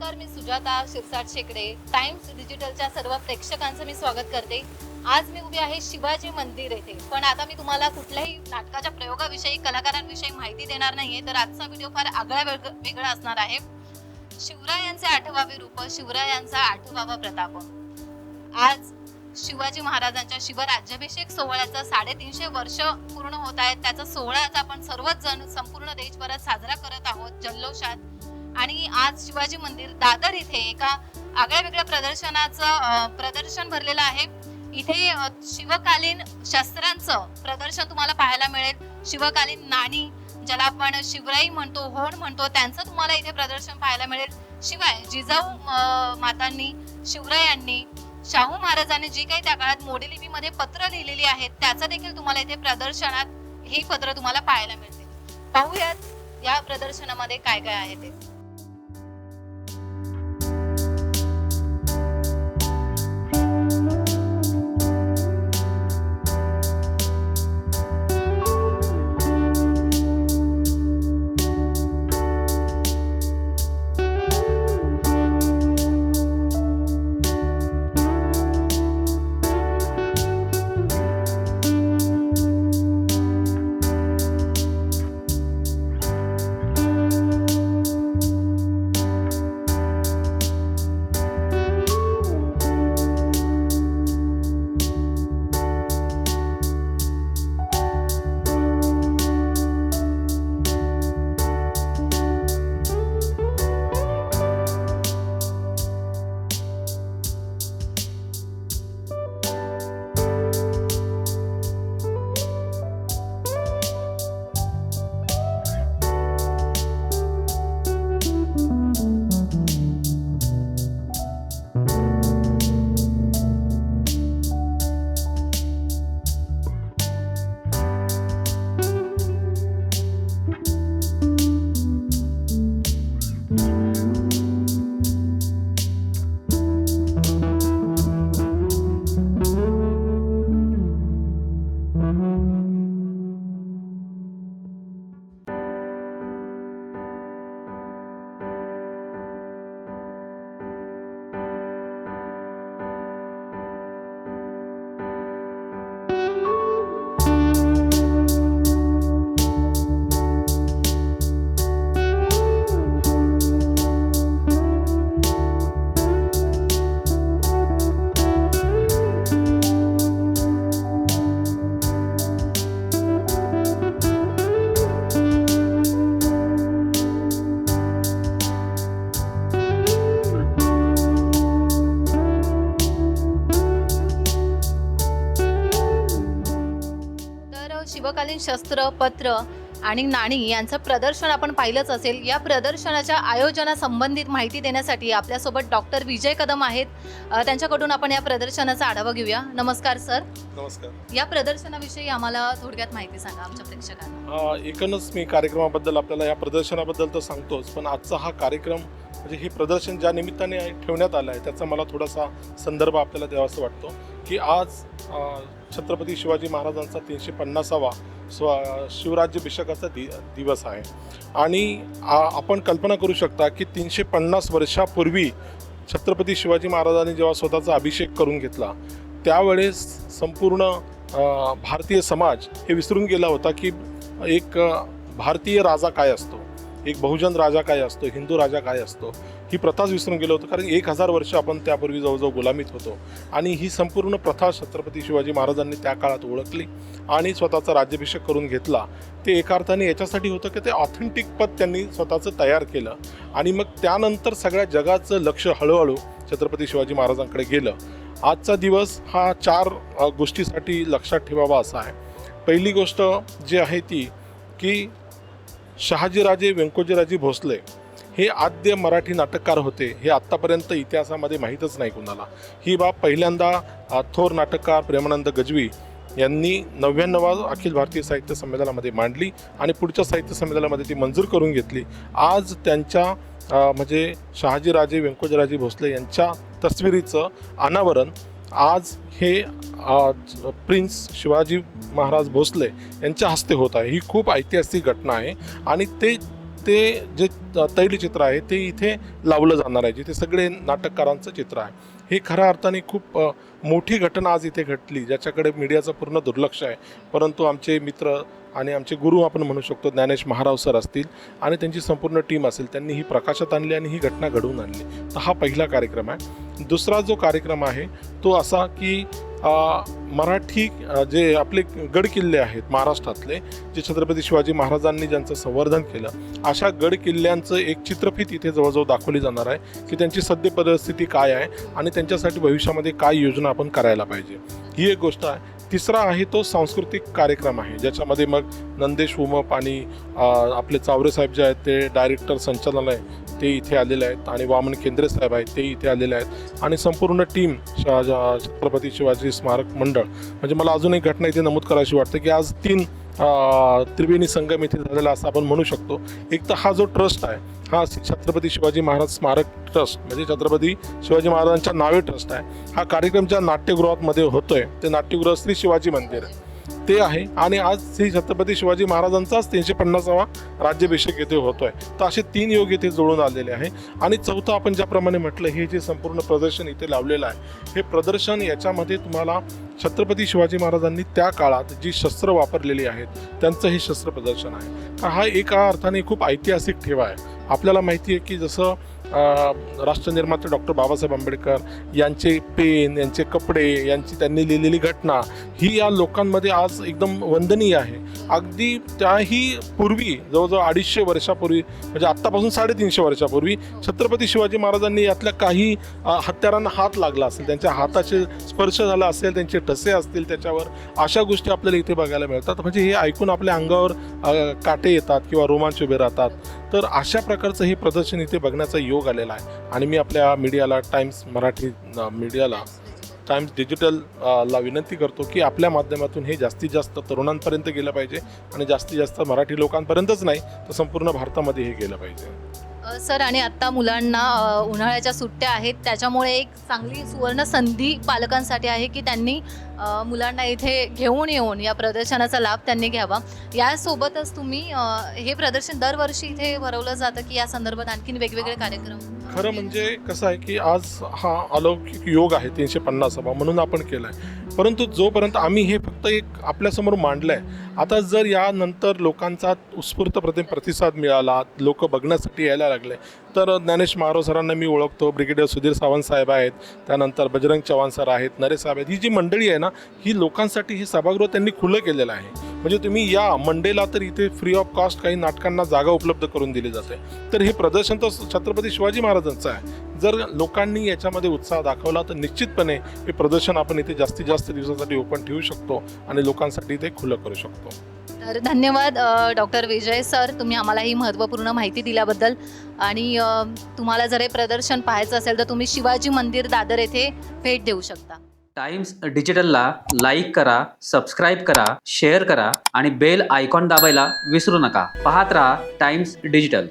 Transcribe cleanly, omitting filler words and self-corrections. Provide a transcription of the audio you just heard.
नमस्कार, मी सुजाता शिरसाट शेकडे. टाइम्स डिजिटलच्या सर्व प्रेक्षकांचं मी स्वागत करते. आज मी उभी आहे शिवाजी मंदिर येथे. पण आता मी तुम्हाला कुठल्याही नाटकाच्या प्रयोगाविषयी, कलाकारांविषयी माहिती देणार नाहीये. तर आजचा व्हिडिओ फार आगळा वेगळा असणार आहे. शिवरायांचे 8वे रूप, शिवरायांचा 8वा प्रताप. आज शिवाजी महाराजांच्या शिवराज्याभिषेक सोहळ्याचा 350 वर्ष पूर्ण होत आहेत. त्याचा सोहळा आज आपण सर्वच जण संपूर्ण देशभरात साजरा करत आहोत जल्लोषात. आणि आज शिवाजी मंदिर दादर इथे एका आगळ्या वेगळ्या प्रदर्शनाचं प्रदर्शन भरलेलं आहे. इथे शिवकालीन शस्त्रांचं प्रदर्शन तुम्हाला पाहायला मिळेल. शिवकालीन नाणी, ज्याला आपण शिवराई म्हणतो, होड म्हणतो, त्यांचं तुम्हाला इथे प्रदर्शन पाहायला मिळेल. शिवाय जिजाऊ मातांनी, शिवरायांनी, शाहू महाराजांनी जी काही त्या काळात मोडीलिपीमध्ये पत्र लिहिलेली आहेत, त्याचं देखील तुम्हाला इथे प्रदर्शनात ही पत्र तुम्हाला पाहायला मिळतील. पाहूयात या प्रदर्शनामध्ये काय काय आहे ते. शिवकालीन शस्त्र, पत्र आणि नाणी यांचं प्रदर्शन आपण पाहिलंच असेल. या प्रदर्शनाच्या आयोजनासंबंधित माहिती देण्यासाठी आपल्यासोबत डॉक्टर विजय कदम आहेत. त्यांच्याकडून आपण या प्रदर्शनाचा आढावा घेऊया. नमस्कार सर. नमस्कार. या प्रदर्शनाविषयी आम्हाला थोडक्यात माहिती सांगा आमच्या प्रेक्षकांना. एकूणच मी कार्यक्रमाबद्दल, आपल्याला या प्रदर्शनाबद्दल तर सांगतोच, पण आजचा हा कार्यक्रम म्हणजे हे प्रदर्शन ज्या निमित्ताने ठेवण्यात आलं आहे त्याचा मला थोडासा संदर्भ आपल्याला द्यावासा वाटतो की आज छत्रपती शिवाजी महाराजांचा 350वा शिवराज्याभिषेकाचा दिवस आहे. आणि आपण कल्पना करू शकता की 350 वर्षापूर्वी छत्रपती शिवाजी महाराजांनी जेव्हा स्वतःचा अभिषेक करून घेतला त्यावेळेस संपूर्ण भारतीय समाज हे विसरून गेला होता की एक भारतीय राजा काय असतो, एक बहुजन राजा काय असतो, हिंदू राजा काय असतो, ही प्रथाच विसरून गेलो होतो. कारण 1000 वर्ष आपण त्यापूर्वी जवळजवळ गुलामीत होतो. आणि ही संपूर्ण प्रथा छत्रपती शिवाजी महाराजांनी त्या काळात ओळखली आणि स्वतःचा राज्याभिषेक करून घेतला. ते एका अर्थाने याच्यासाठी होतं की ते ऑथेंटिक पद त्यांनी स्वतःचं तयार केलं. आणि मग त्यानंतर सगळ्या जगाचं लक्ष हळूहळू छत्रपती शिवाजी महाराजांकडे गेलं. आजचा दिवस हा 4 गोष्टीसाठी लक्षात ठेवावा असा आहे. पहिली गोष्ट जी आहे ती की शहाजीराजे व्यंकोजीराजे भोसले हे आद्य मराठी नाटककार होते. हे आत्तापर्यंत इतिहासामध्ये माहीतच नाही कुणाला. ही बाब पहिल्यांदा थोर नाटककार प्रेमानंद गज्वी यांनी 99व्या अखिल भारतीय साहित्य संमेलनामध्ये मांडली आणि पुढच्या साहित्य संमेलनामध्ये ती मंजूर करून घेतली. आज त्यांच्या म्हणजे शहाजीराजे व्यंकोजीराजे भोसले यांच्या तस्वीरीचं अनावरण आज हे प्रिन्स शिवाजी महाराज भोसले यांच्या हस्ते होत आहे. ही खूप ऐतिहासिक घटना आहे आणि ते ते जे तैलचित्र आहे ते इथे लावलं जाणार आहे, जिथे सगळे नाटककारांचं चित्र आहे. ही खऱ्या अर्थाने खूप मोठी घटना आज इथे घडली, ज्याच्याकडे मीडियाचं पूर्ण दुर्लक्ष आहे. परंतु आमचे मित्र आणि आमचे गुरु आपण म्हणू शकतो, ज्ञानेश महाराव सर असतील आणि त्यांची संपूर्ण टीम असेल, त्यांनी ही प्रकाशात आणली आणि ही घटना घडवून आणली. तर हा पहिला कार्यक्रम आहे. दुसरा जो कार्यक्रम आहे तो असा की मराठी जे आपले गड किल्ले आहेत महाराष्ट्रातले, जे छत्रपती शिवाजी महाराजांनी ज्यांचं संवर्धन केलं, अशा गड किल्ल्यांचं एक चित्रफित इथे जवळजवळ दाखवली जाणार आहे की त्यांची सद्य परिस्थिती काय आहे आणि त्यांच्यासाठी भविष्यामध्ये काय योजना आपण करायला पाहिजे, ही एक गोष्ट आहे. तिसरा आहे तो सांस्कृतिक कार्यक्रम आहे, ज्याच्यामध्ये मग नंदेश उमप आणि आपले चावरे साहेब जे आहेत ते डायरेक्टर संचालनालय ते इथे आलेले आहेत आणि वामन केंद्रे साहेब आहेत ते इथे आलेले आहेत आणि संपूर्ण टीम छत्रपती शिवाजी स्मारक मंडळ. म्हणजे मला अजून एक घटना इथे नमूद करायची वाटते की आज 3 त्रिवेणी संगम इथे झालेला असं आपण म्हणू शकतो. एक तर हा जो ट्रस्ट आहे हा छत्रपती शिवाजी महाराज स्मारक ट्रस्ट, म्हणजे छत्रपती शिवाजी महाराजांच्या नावे ट्रस्ट आहे. हा कार्यक्रम ज्या नाट्यगृहामध्ये होतोय ते नाट्यगृह श्री शिवाजी मंदिर ते आहे आणि आज श्री छत्रपती शिवाजी महाराजांचाच 350वा राज्याभिषेक येथे होतोय. तर असे 3 योग इथे जोडून आलेले आहे. आणि चौथं आपण ज्याप्रमाणे म्हटलं, हे जे संपूर्ण प्रदर्शन इथे लावलेलं आहे, हे प्रदर्शन याच्यामध्ये तुम्हाला छत्रपती शिवाजी महाराजांनी त्या काळात जी शस्त्र वापरलेली आहेत त्यांचं हे शस्त्र प्रदर्शन आहे. तर हा एका अर्थाने खूप ऐतिहासिक ठेवा आहे. आपल्याला माहिती आहे की जसं राष्ट्रनिर्माते डॉक्टर बाबासाहेब आंबेडकर यांचे पेन, यांचे कपडे, यांची त्यांनी लिहिलेली घटना ही या लोकांमध्ये आज एकदम वंदनीय आहे. अगदी त्याही पूर्वी जवळजवळ 250 वर्षापूर्वी, म्हणजे आत्तापासून 350 वर्षापूर्वी छत्रपती शिवाजी महाराजांनी यातल्या काही हत्यारांना हात लागला असेल, त्यांच्या हाताचे स्पर्श झाला असेल, त्यांचे ठसे असतील त्याच्यावर, अशा गोष्टी आपल्याला इथे बघायला मिळतात. म्हणजे हे ऐकून आपल्या अंगावर काटे येतात किंवा रोमांच उभे राहतात. तर अशा प्रकारचं हे प्रदर्शन इथे बघण्याचा योग आलेला आहे. आणि मी आपल्या मीडियाला, टाइम्स मराठी मीडियाला, टाइम्स डिजिटल ला विनंती करतो की आपल्या माध्यमातून हे जास्तीत जास्त तरुणांपर्यंत गेलं पाहिजे आणि जास्तीत जास्त मराठी लोकांपर्यंतच नाही तर संपूर्ण भारतामध्ये हे गेलं पाहिजे. सर, आणि आत्ता मुलांना उन्हाळ्याच्या सुट्ट्या आहेत, त्याच्यामुळे एक चांगली सुवर्ण संधी पालकांसाठी आहे की त्यांनी मुलांना इथे घेऊन येऊन या प्रदर्शनाचा लाभ त्यांनी घ्यावा. यासोबतच तुम्ही हे प्रदर्शन दरवर्षी इथे भरवलं जातं की या संदर्भात आणखीन वेगवेगळे कार्यक्रम? खरं म्हणजे कसं आहे की आज हा अलौकिक योग आहे 350वा म्हणून आपण केला आहे. परंतु जोपर्यंत आम्ही हे फक्त एक आपल्यासमोर मांडलं आहे, आता जर यानंतर लोकांचा उत्स्फूर्त प्रतिसाद मिळाला, लोक बघण्यासाठी यायला लागले, तर ज्ञानेश महाराव सरांना मी ओळखतो, ब्रिगेडियर सुधीर सावंत साहेब आहेत, त्यानंतर बजरंग चव्हाण सर आहेत, नरेश साहेब आहेत, ही जी मंडळी आहे ना, ही लोकांसाठी हे सभागृह त्यांनी खुलं केलेलं आहे. म्हणजे तुम्ही या मंडेला तर इथे फ्री ऑफ कॉस्ट काही नाटकांना जागा उपलब्ध करून दिली जाते. तर हे प्रदर्शन तर छत्रपती शिवाजी महाराजांचं आहे. जर लोकांनी याच्यामध्ये उत्साह दाखवला तर निश्चितपणे हे प्रदर्शन आपण इथे जास्तीत जास्त दिवसासाठी ओपन ठेवू शकतो आणि लोकांसाठी ते खुलं करू शकतो. तर धन्यवाद डॉक्टर विजय सर, तुम्ही आम्हाला ही महत्त्वपूर्ण माहिती दिल्याबद्दल. आणि तुम्हाला जर हे प्रदर्शन पाहायचं असेल तर तुम्ही शिवाजी मंदिर दादर येथे भेट देऊ शकता. टाइम्स डिजिटलला लाईक करा, सबस्क्राईब करा, शेअर करा आणि बेल आयकॉन दाबायला विसरू नका. पाहत रहा टाइम्स डिजिटल.